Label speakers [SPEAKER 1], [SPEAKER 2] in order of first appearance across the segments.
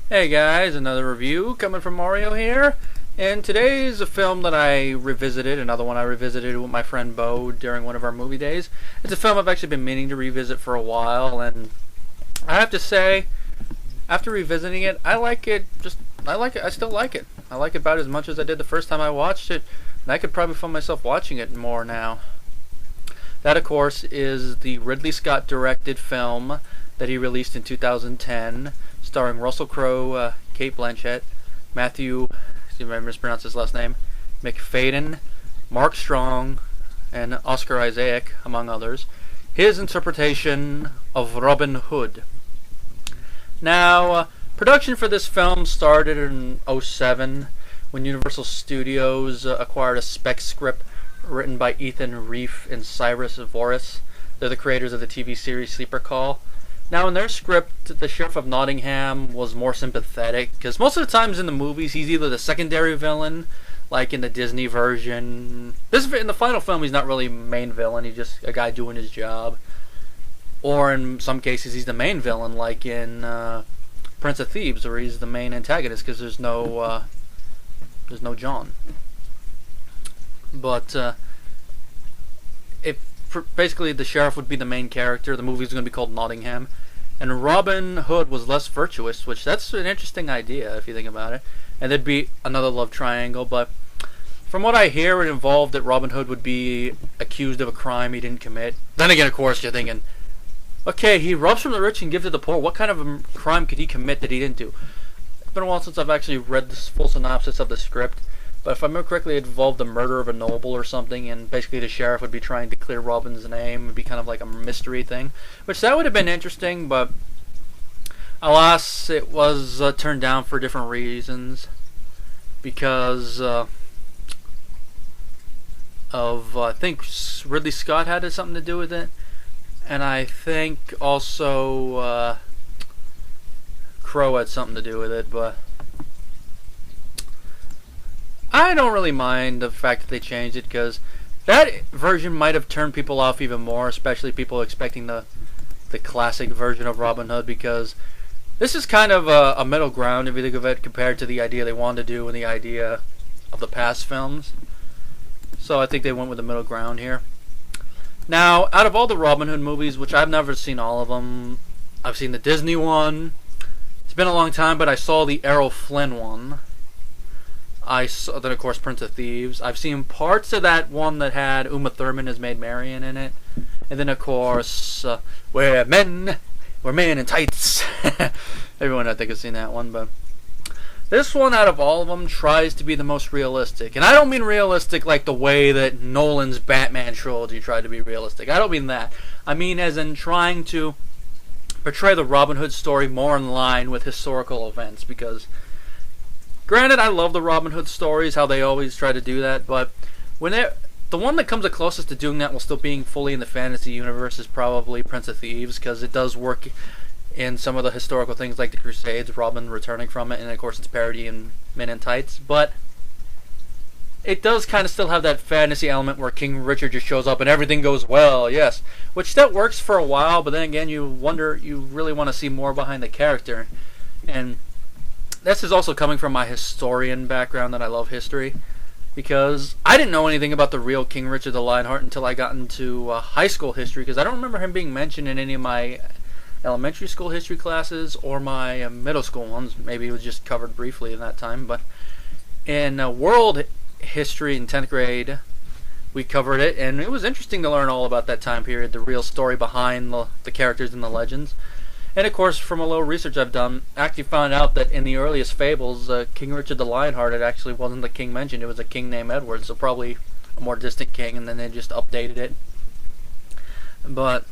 [SPEAKER 1] Hey guys, another review coming from Mario here. And today's a film that I revisited, another one I revisited with my friend Bo during one of our movie days. It's a film I've actually been meaning to revisit for a while, and I have to say, after revisiting it, I like it, I still like it. I like it about as much as I did the first time I watched it, and I could probably find myself watching it more now. That, of course, is the Ridley Scott directed film that he released in 2010, starring Russell Crowe, Cate Blanchett, Matthew, see if I mispronounced his last name, McFadden, Mark Strong, and Oscar Isaac, among others. His interpretation of Robin Hood. Now, production for this film started in '07 when Universal Studios acquired a spec script written by Ethan Reef and Cyrus Voris. They're the creators of the TV series Sleeper Call. Now, in their script, the Sheriff of Nottingham was more sympathetic, because most of the times in the movies, he's either the secondary villain, like in the Disney version. In the final film, he's not really main villain, he's just a guy doing his job. Or in some cases, he's the main villain, like in Prince of Thieves, where he's the main antagonist, because there's no John. But basically the sheriff would be the main character. The movie's going to be called Nottingham, and Robin Hood was less virtuous, which that's an interesting idea if you think about it. And there'd be another love triangle, but from what I hear, it involved that Robin Hood would be accused of a crime he didn't commit. Then again, of course, you're thinking, okay, he robs from the rich and gives to the poor. What kind of a crime could he commit that he didn't do? It's been a while since I've actually read this full synopsis of the script. But if I remember correctly, it involved the murder of a noble or something, and basically the sheriff would be trying to clear Robin's name. It would be kind of like a mystery thing, which that would have been interesting, but alas, it was turned down for different reasons, because I think Ridley Scott had something to do with it, and I think also Crowe had something to do with it, but I don't really mind the fact that they changed it, because that version might have turned people off even more, especially people expecting the classic version of Robin Hood, because this is kind of a middle ground if you think of it, compared to the idea they wanted to do and the idea of the past films. So I think they went with the middle ground here. Now, out of all the Robin Hood movies, which I've never seen all of them, I've seen the Disney one. It's been a long time, but I saw the Errol Flynn one. I saw then, of course, Prince of Thieves. I've seen parts of that one that had Uma Thurman as Maid Marian in it, and then, of course, we're men in tights. Everyone, I think, has seen that one, but this one, out of all of them, tries to be the most realistic. And I don't mean realistic like the way that Nolan's Batman trilogy tried to be realistic. I don't mean that. I mean as in trying to portray the Robin Hood story more in line with historical events, because granted, I love the Robin Hood stories, how they always try to do that, but the one that comes the closest to doing that while still being fully in the fantasy universe is probably Prince of Thieves, because it does work in some of the historical things like the Crusades, Robin returning from it, and of course it's parody in Men in Tights, but it does kind of still have that fantasy element where King Richard just shows up and everything goes well, yes, which that works for a while, but then again you really want to see more behind the character. And this is also coming from my historian background, that I love history, because I didn't know anything about the real King Richard the Lionheart until I got into high school history, because I don't remember him being mentioned in any of my elementary school history classes or my middle school ones. Maybe it was just covered briefly in that time, but in world history in 10th grade we covered it, and it was interesting to learn all about that time period, the real story behind the characters and the legends. And of course, from a little research I've done, I actually found out that in the earliest fables, King Richard the Lionheart, it actually wasn't the king mentioned, it was a king named Edward, so probably a more distant king, and then they just updated it. But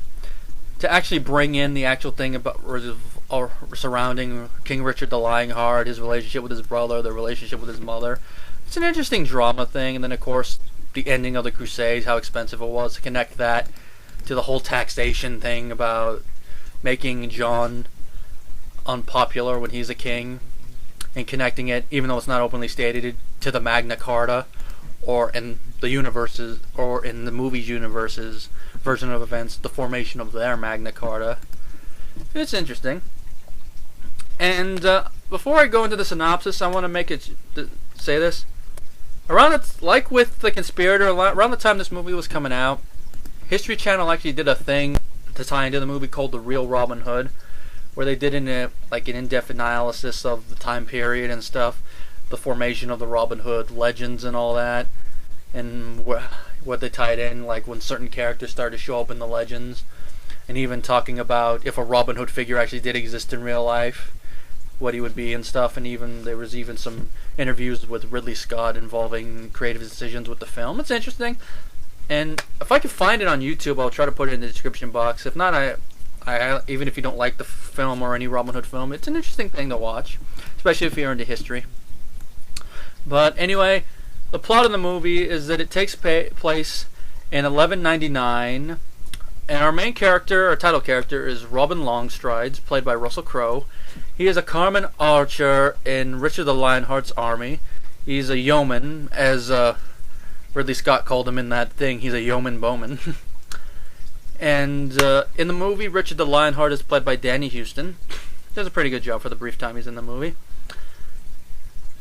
[SPEAKER 1] to actually bring in the actual thing about surrounding King Richard the Lionheart, his relationship with his brother, the relationship with his mother, it's an interesting drama thing. And then, of course, the ending of the Crusades, how expensive it was to connect that to the whole taxation thing about making John unpopular when he's a king, and connecting it, even though it's not openly stated, to the Magna Carta, or in the universes, or in the movies universes version of events, the formation of their Magna Carta. It's interesting. And before I go into the synopsis, I want to say this. Like with The Conspirator, around the time this movie was coming out, History Channel actually did a thing to tie into the movie called The Real Robin Hood, where they did an in-depth analysis of the time period and stuff, the formation of the Robin Hood legends and all that, and what they tied in, like when certain characters started to show up in the legends, and even talking about if a Robin Hood figure actually did exist in real life, what he would be and stuff, and there was even some interviews with Ridley Scott involving creative decisions with the film. It's interesting, and if I can find it on YouTube, I'll try to put it in the description box. If not, I even if you don't like the film or any Robin Hood film, it's an interesting thing to watch, especially if you're into history. But anyway, the plot of the movie is that it takes place in 1199, and our main character, our title character, is Robin Longstrides, played by Russell Crowe. He is a Carmen archer in Richard the Lionheart's army. He's a yeoman, as Ridley Scott called him in that thing. He's a yeoman bowman. And in the movie, Richard the Lionheart is played by Danny Houston. Does a pretty good job for the brief time he's in the movie.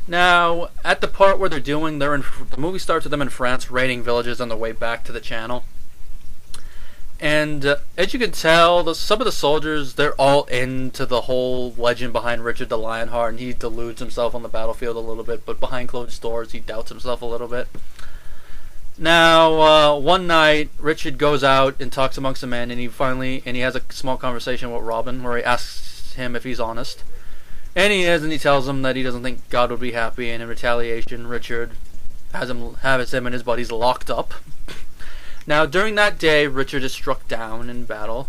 [SPEAKER 1] Now, at the part where the movie starts with them in France, raiding villages on their way back to the channel. And as you can tell, some of the soldiers, they're all into the whole legend behind Richard the Lionheart, and he deludes himself on the battlefield a little bit, but behind closed doors, he doubts himself a little bit. Now, one night, Richard goes out and talks amongst the men, and he has a small conversation with Robin, where he asks him if he's honest. And he is, and he tells him that he doesn't think God would be happy, and in retaliation, Richard has him and his buddies locked up. Now, during that day, Richard is struck down in battle,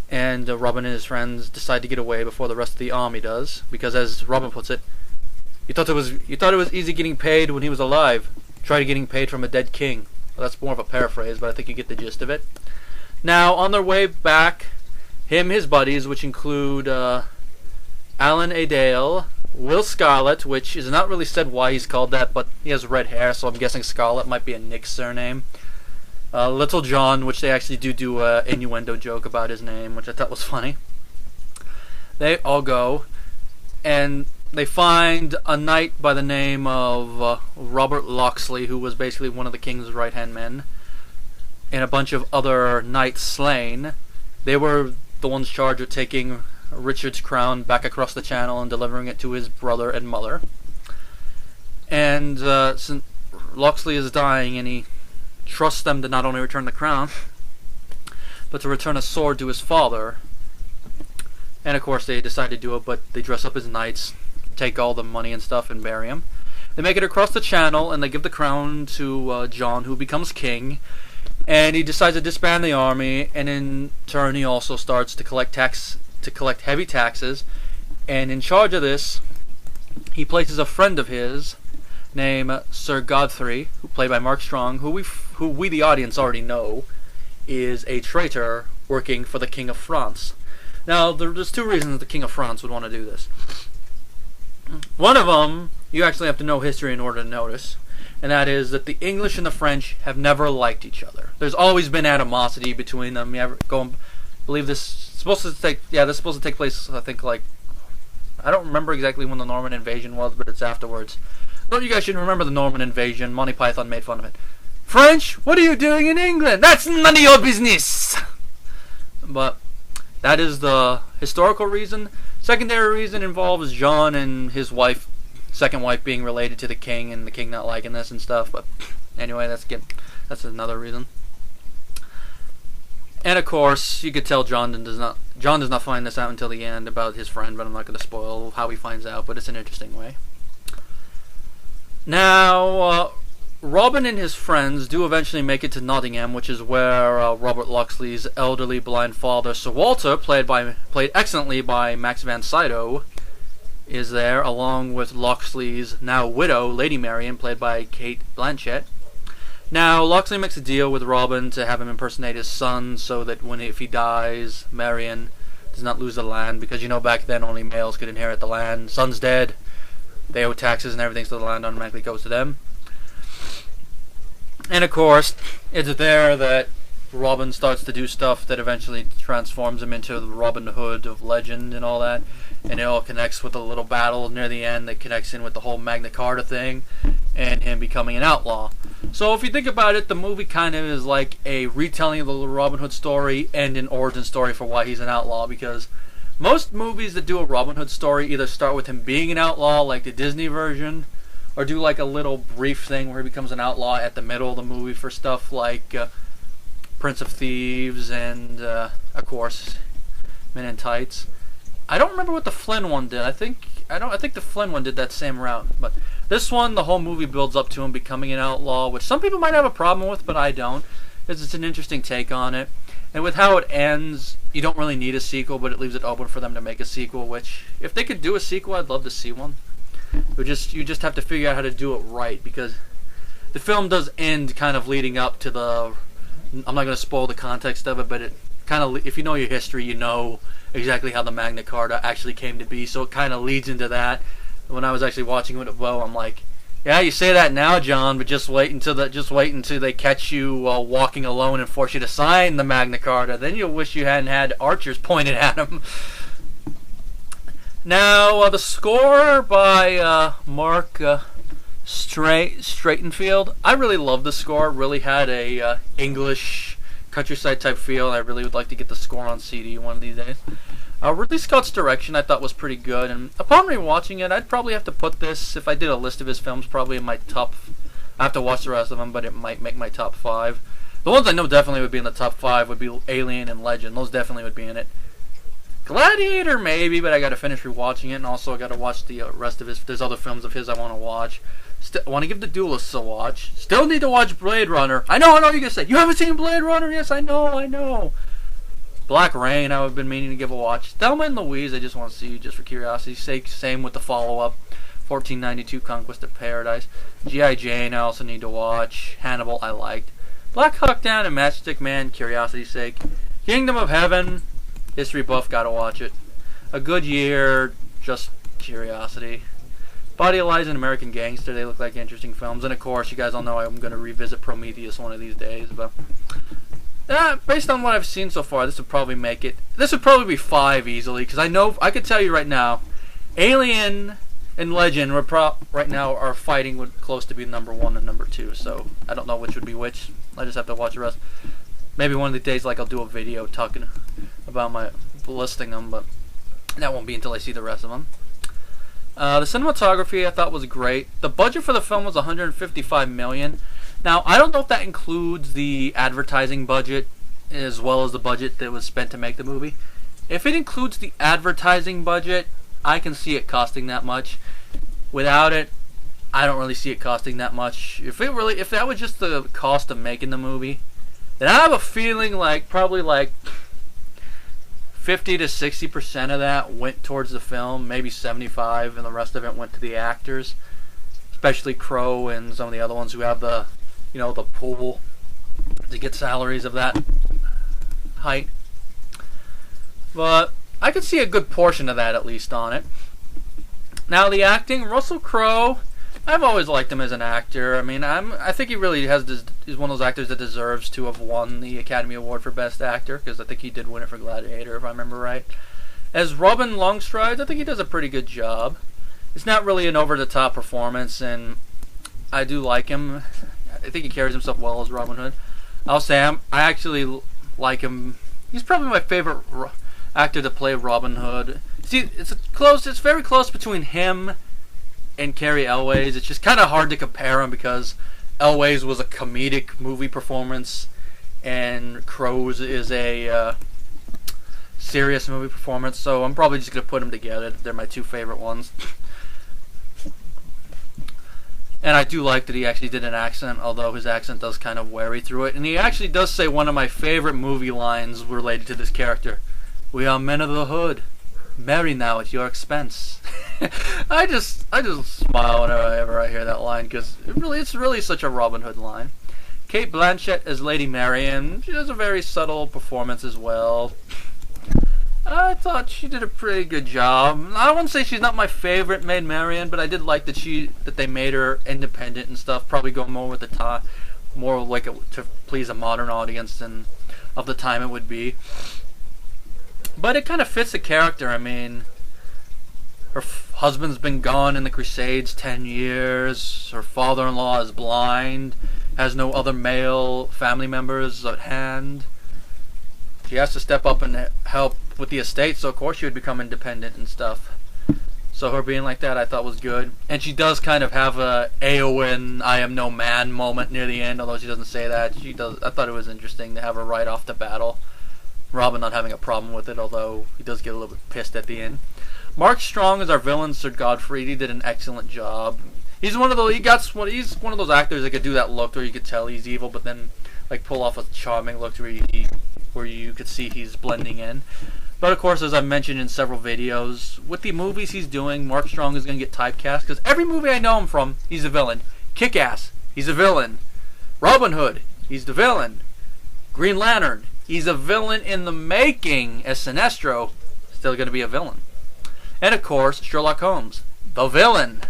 [SPEAKER 1] and Robin and his friends decide to get away before the rest of the army does, because as Robin puts it, you thought it was easy getting paid when he was alive. Try getting paid from a dead king. Well, that's more of a paraphrase, but I think you get the gist of it. Now, on their way back, his buddies, which include Alan Adale, Will Scarlett, which is not really said why he's called that, but he has red hair, so I'm guessing Scarlett might be a Nick surname. Little John, which they actually do a innuendo joke about his name, which I thought was funny. They all go, and they find a knight by the name of Robert Locksley, who was basically one of the king's right-hand men, and a bunch of other knights slain. They were the ones charged with taking Richard's crown back across the channel and delivering it to his brother and mother. And since Locksley is dying, and he trusts them to not only return the crown, but to return a sword to his father. And of course they decide to do it, but they dress up as knights, take all the money and stuff, and bury him. They make it across the channel, and they give the crown to John, who becomes king. And he decides to disband the army, and in turn he also starts to collect heavy taxes. And in charge of this, he places a friend of his named Sir Godfrey, played by Mark Strong, who we the audience already know is a traitor working for the King of France. Now, there's two reasons the King of France would want to do this. One of them, you actually have to know history in order to notice, and that is that the English and the French have never liked each other. There's always been animosity between them. Believe this is supposed to take place, I think, I don't remember exactly when the Norman invasion was, but it's afterwards. Don't you guys should remember the Norman invasion. Monty Python made fun of it. French, what are you doing in England? That's none of your business! But that is the historical reason. Secondary reason involves John and his wife, second wife, being related to the king, and the king not liking this and stuff. But anyway, that's another reason. And of course, you could tell John does not find this out until the end about his friend, but I'm not going to spoil how he finds out, but it's an interesting way. Now, Robin and his friends do eventually make it to Nottingham, which is where Robert Locksley's elderly blind father, Sir Walter, played excellently by Max van Sydow, is there, along with Locksley's now widow, Lady Marian, played by Cate Blanchett. Now, Locksley makes a deal with Robin to have him impersonate his son, so that if he dies, Marian does not lose the land, because back then only males could inherit the land. Son's dead, they owe taxes and everything, so the land automatically goes to them. And of course, it's there that Robin starts to do stuff that eventually transforms him into the Robin Hood of legend and all that. and it all connects with a little battle near the end that connects in with the whole Magna Carta thing and him becoming an outlaw. So if you think about it, the movie kind of is like a retelling of the Robin Hood story and an origin story for why he's an outlaw, because most movies that do a Robin Hood story either start with him being an outlaw, like the Disney version, or do like a little brief thing where he becomes an outlaw at the middle of the movie for stuff like Prince of Thieves and, of course, Men in Tights. I don't remember what the Flynn one did. I think the Flynn one did that same route. But this one, the whole movie builds up to him becoming an outlaw, which some people might have a problem with, but I don't, because it's an interesting take on it. And with how it ends, you don't really need a sequel, but it leaves it open for them to make a sequel, which, if they could do a sequel, I'd love to see one. You just have to figure out how to do it right, because the film does end kind of leading up to the... I'm not going to spoil the context of it, but it kind of, if you know your history, you know exactly how the Magna Carta actually came to be, so it kind of leads into that. When I was actually watching with Bo, I'm like, yeah, you say that now, John, but just wait until they catch you walking alone and force you to sign the Magna Carta. Then you'll wish you hadn't had archers pointed at him. Now, the score by Mark Straitenfield. I really love the score. It really had a English countryside type feel. I really would like to get the score on CD one of these days. Ridley Scott's direction I thought was pretty good, and upon rewatching it, I'd probably have to put this, if I did a list of his films, probably in my top... I have to watch the rest of them, but it might make my top 5. The ones I know definitely would be in the top 5 would be Alien and Legend. Those definitely would be in it. Gladiator maybe, but I got to finish rewatching it, and also I got to watch the rest of his... There's other films of his I want to watch. I want to give The Duelists a watch. Still need to watch Blade Runner. I know, you're going to say, you haven't seen Blade Runner? Yes, I know. Black Rain, I've been meaning to give a watch. Thelma and Louise, I just want to see, just for curiosity's sake. Same with the follow-up, 1492 Conquest of Paradise. G.I. Jane, I also need to watch. Hannibal, I liked. Black Hawk Down and Matchstick Man, curiosity's sake. Kingdom of Heaven, history buff, gotta watch it. A Good Year, just curiosity. Body of Lies and American Gangster, they look like interesting films. And of course, you guys all know I'm going to revisit Prometheus one of these days, but... based on what I've seen so far, this would probably make it... This would probably be 5 easily, because I could tell you right now, Alien and Legend right now are fighting with close to be number 1 and number 2, so I don't know which would be which. I just have to watch the rest. Maybe one of the days, I'll do a video talking about my listing them, but that won't be until I see the rest of them. The cinematography I thought was great. The budget for the film was $155 million. Now, I don't know if that includes the advertising budget as well as the budget that was spent to make the movie. If it includes the advertising budget, I can see it costing that much. Without it, I don't really see it costing that much. If that was just the cost of making the movie, then I have a feeling probably 50 to 60% of that went towards the film, maybe 75, and the rest of it went to the actors, especially Crowe and some of the other ones who have the pool to get salaries of that height. But I could see a good portion of that at least on it. Now the acting, Russell Crowe, I've always liked him as an actor. I mean, I think he really he's one of those actors that deserves to have won the Academy Award for Best Actor, because I think he did win it for Gladiator, if I remember right. As Robin Longstrides, I think he does a pretty good job. It's not really an over-the-top performance, and I do like him. I think he carries himself well as Robin Hood. I'll say I actually like him. He's probably my favorite actor to play Robin Hood. See, it's very close between him and Cary Elwes. It's just kind of hard to compare them because Elwes was a comedic movie performance and Crowe's is a serious movie performance. So I'm probably just going to put them together. They're my two favorite ones. And I do like that he actually did an accent, although his accent does kind of vary through it. And he actually does say one of my favorite movie lines related to this character. "We are men of the hood. Marry now at your expense." I just smile whenever I hear that line, because it's really such a Robin Hood line. Cate Blanchett as Lady Marian. She does a very subtle performance as well. I thought she did a pretty good job. I wouldn't say she's not my favorite Maid Marian, but I did like that they made her independent and stuff. Probably go more with the time, more like to please a modern audience than of the time it would be. But it kind of fits the character. I mean, her husband's been gone in the Crusades 10 years. Her father-in-law is blind, has no other male family members at hand. She has to step up and help with the estate, so of course she would become independent and stuff. So her being like that I thought was good. And she does kind of have a Eowyn, I am no man moment near the end, although she doesn't say that. She does. I thought it was interesting to have her right off the battle. Robin not having a problem with it, although he does get a little bit pissed at the end. Mark Strong as our villain, Sir Godfrey. He did an excellent job. He's one of those. He's one of those actors that could do that look where you could tell he's evil, but then like pull off a charming look where you could see he's blending in. But of course, as I've mentioned in several videos, with the movies he's doing, Mark Strong is going to get typecast because every movie I know him from, he's a villain. Kick-Ass, he's a villain. Robin Hood, he's the villain. Green Lantern, he's a villain in the making. As Sinestro, still going to be a villain. And of course, Sherlock Holmes, the villain.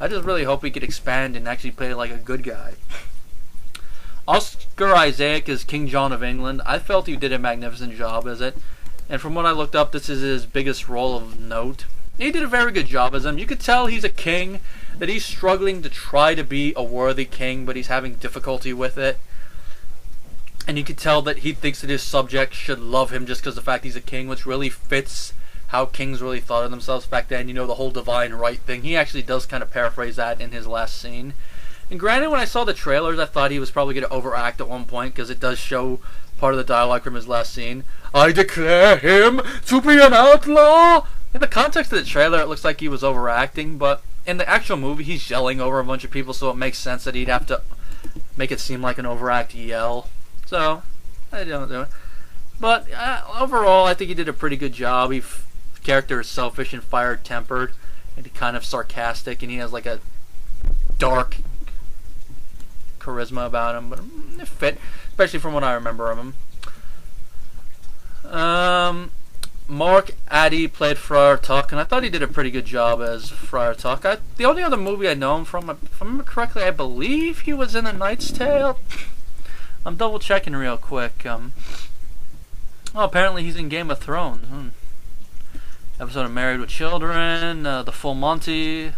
[SPEAKER 1] I just really hope he could expand and actually play like a good guy. Oscar Isaac as King John of England. I felt he did a magnificent job as it. And from what I looked up, this is his biggest role of note. He did a very good job as him. You could tell he's a king, that he's struggling to try to be a worthy king, but he's having difficulty with it. And you could tell that he thinks that his subjects should love him just because of the fact he's a king, which really fits how kings really thought of themselves back then. You know, the whole divine right thing. He actually does kind of paraphrase that in his last scene. And granted, when I saw the trailers, I thought he was probably going to overact at one point because it does show part of the dialogue from his last scene. I declare him to be an outlaw! In the context of the trailer, it looks like he was overacting, but in the actual movie, he's yelling over a bunch of people, so it makes sense that he'd have to make it seem like an overact yell. So, I don't do it. But overall, I think he did a pretty good job. The character is selfish and fire-tempered, and kind of sarcastic, and he has like a dark charisma about him, but it fit, especially from what I remember of him. Mark Addy played Friar Tuck, and I thought he did a pretty good job as Friar Tuck. The only other movie I know him from, if I remember correctly, I believe he was in A Knight's Tale. I'm double checking real quick. Apparently he's in Game of Thrones. Episode of Married with Children, The Full Monty.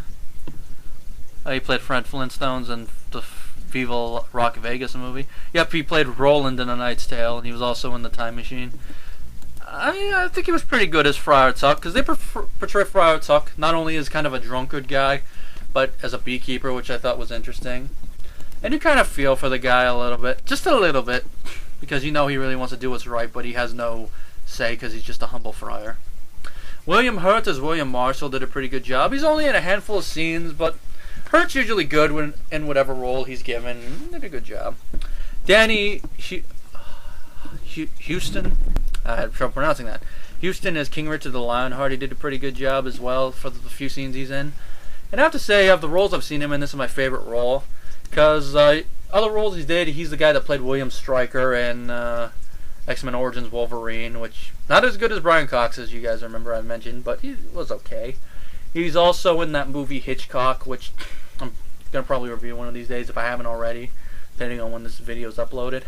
[SPEAKER 1] He played Fred Flintstones in the Viva Rock Vegas movie. Yep, he played Roland in A Knight's Tale, and he was also in The Time Machine. I think he was pretty good as Friar Tuck, because they portray Friar Tuck not only as kind of a drunkard guy, but as a beekeeper, which I thought was interesting. And you kind of feel for the guy a little bit, just a little bit, because you know he really wants to do what's right, but he has no say because he's just a humble friar. William Hurt as William Marshall did a pretty good job. He's only in a handful of scenes, but Hurt's usually good when in whatever role he's given. Did a good job. Danny Houston, I had trouble pronouncing that. Houston as King Richard the Lionheart. He did a pretty good job as well for the few scenes he's in. And I have to say, of the roles I've seen him in, this is my favorite role. Because other roles he did, he's the guy that played William Stryker in X-Men Origins Wolverine, which not as good as Brian Cox, as you guys remember I mentioned, but he was okay. He's also in that movie Hitchcock, which I'm going to probably review one of these days if I haven't already, depending on when this video is uploaded.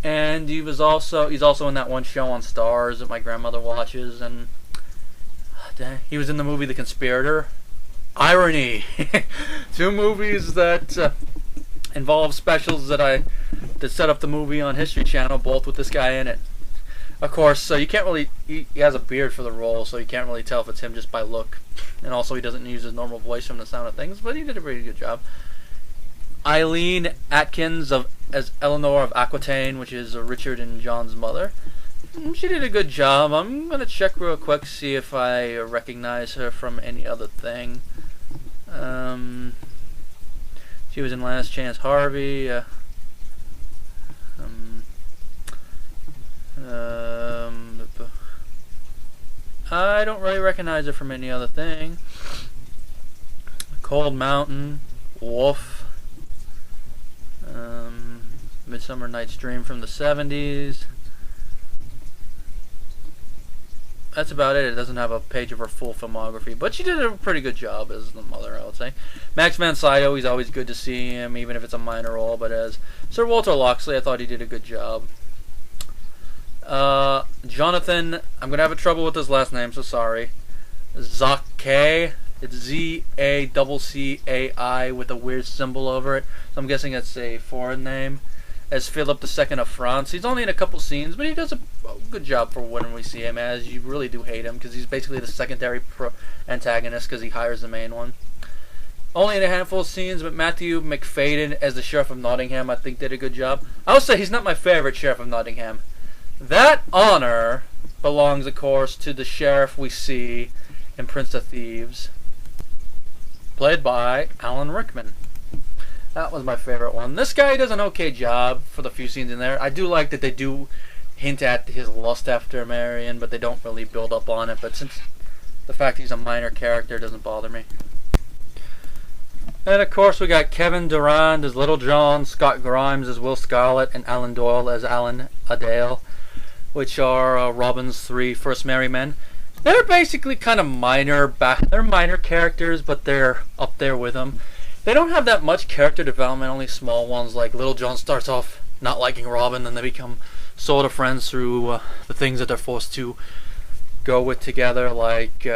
[SPEAKER 1] And he's also in that one show on Starz that my grandmother watches, and he was in the movie The Conspirator. Irony! 2 movies that involve specials that set up the movie on History Channel, both with this guy in it. Of course, so you can't really, he has a beard for the role, so you can't really tell if it's him just by look. And also he doesn't use his normal voice from the sound of things, but he did a pretty good job. Eileen Atkins as Eleanor of Aquitaine, which is Richard and John's mother. She did a good job. I'm going to check real quick, see if I recognize her from any other thing. She was in Last Chance Harvey. I don't really recognize her from any other thing. Cold Mountain, Wolf, Midsummer Night's Dream from the 70s. That's about it. It doesn't have a page of her full filmography, but she did a pretty good job as the mother, I would say. Max von Sydow, he's always good to see him, even if it's a minor role, but as Sir Walter Loxley, I thought he did a good job. Jonathan, I'm going to have trouble with his last name, so sorry. Cate. It's Zaccai with a weird symbol over it. So I'm guessing it's a foreign name. As Philip II of France. He's only in a couple scenes, but he does a good job for when we see him, as you really do hate him, because he's basically the secondary antagonist, because he hires the main one. Only in a handful of scenes, but Matthew McFadden as the Sheriff of Nottingham, I think, did a good job. I will say he's not my favorite Sheriff of Nottingham. That honor belongs, of course, to the sheriff we see in Prince of Thieves, played by Alan Rickman. That was my favorite one. This guy does an okay job for the few scenes in there. I do like that they do hint at his lust after Marion, but they don't really build up on it. But since the fact he's a minor character doesn't bother me. And of course we got Kevin Durand as Little John, Scott Grimes as Will Scarlet, and Alan Doyle as Alan Adale, which are Robin's three first merry men. They're basically kind of minor. They're minor characters, but they're up there with them. They don't have that much character development, only small ones, like Little John starts off not liking Robin, then they become sort of friends through the things that they're forced to go with together, like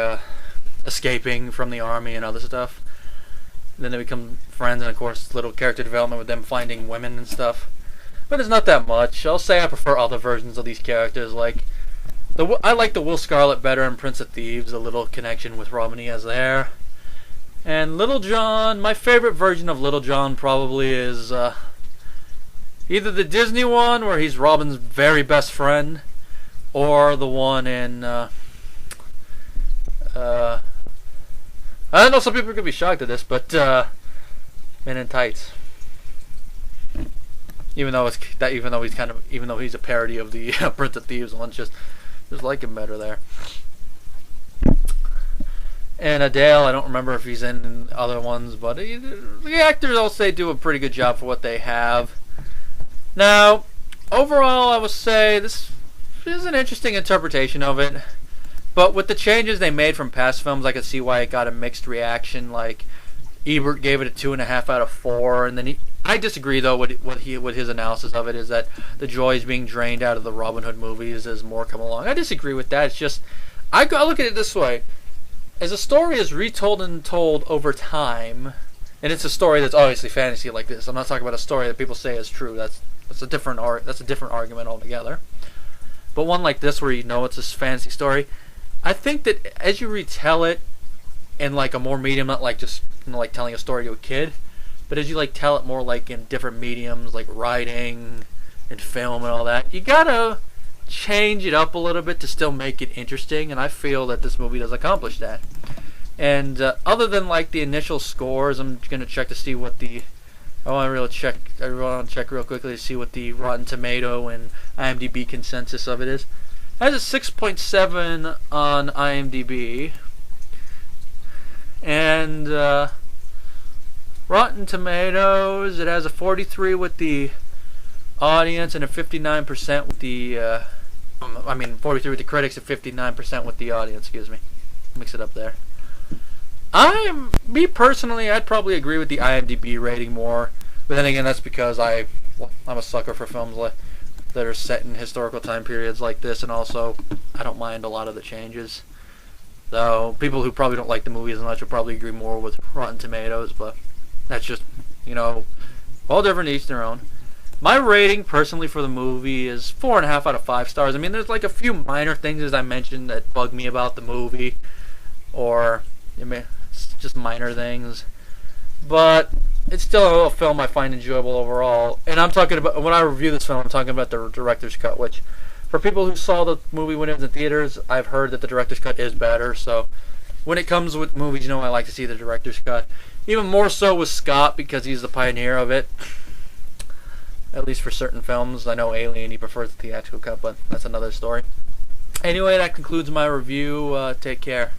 [SPEAKER 1] escaping from the army and other stuff. Then they become friends, and of course little character development with them finding women and stuff. But it's not that much. I'll say I prefer other versions of these characters. Like I like the Will Scarlet better in Prince of Thieves, a little connection with Robin he has there. And Little John, my favorite version of Little John probably is either the Disney one where he's Robin's very best friend, or the one in I know some people are gonna be shocked at this, but Men in Tights. Even though he's a parody of the Prince of Thieves one, just like him better there. And Adele, I don't remember if he's in other ones, but the actors, I'll say, do a pretty good job for what they have. Now, overall, I would say this is an interesting interpretation of it. But with the changes they made from past films, I could see why it got a mixed reaction. Like, Ebert gave it a 2.5 out of 4, and then I disagree though with his analysis of it, is that the joy is being drained out of the Robin Hood movies as more come along. I disagree with that. It's just I look at it this way: as a story is retold and told over time, and it's a story that's obviously fantasy like this. I'm not talking about a story that people say is true. That's a different argument altogether. But one like this, where it's this fantasy story, I think that as you retell it in like a more medium, not like just like telling a story to a kid, but as you like tell it more like in different mediums, like writing and film and all that, you gotta change it up a little bit to still make it interesting, and I feel that this movie does accomplish that. And other than like the initial scores, I'm gonna check to see what the I want to check real quickly to see what the Rotten Tomato and IMDb consensus of it is. It has a 6.7 on IMDb, and Rotten Tomatoes, it has a 43 with the audience and a 59% with the 43 with the critics and 59% with the audience, excuse me. Mix it up there. Me personally, I'd probably agree with the IMDb rating more, but then again, that's because I'm a sucker for films that are set in historical time periods like this, and also I don't mind a lot of the changes. Though people who probably don't like the movie as much will probably agree more with Rotten Tomatoes, but that's just, all different, each their own. My rating personally for the movie is 4.5 out of 5 stars. I mean, there's like a few minor things, as I mentioned, that bug me about the movie, or it's just minor things, but it's still a film I find enjoyable overall. And I'm talking about, when I review this film, I'm talking about the director's cut, which for people who saw the movie when it was in theaters, I've heard that the director's cut is better. So when it comes with movies, I like to see the director's cut. Even more so with Scott, because he's the pioneer of it. At least for certain films. I know Alien, he prefers the theatrical cut, but that's another story. Anyway, that concludes my review. Take care.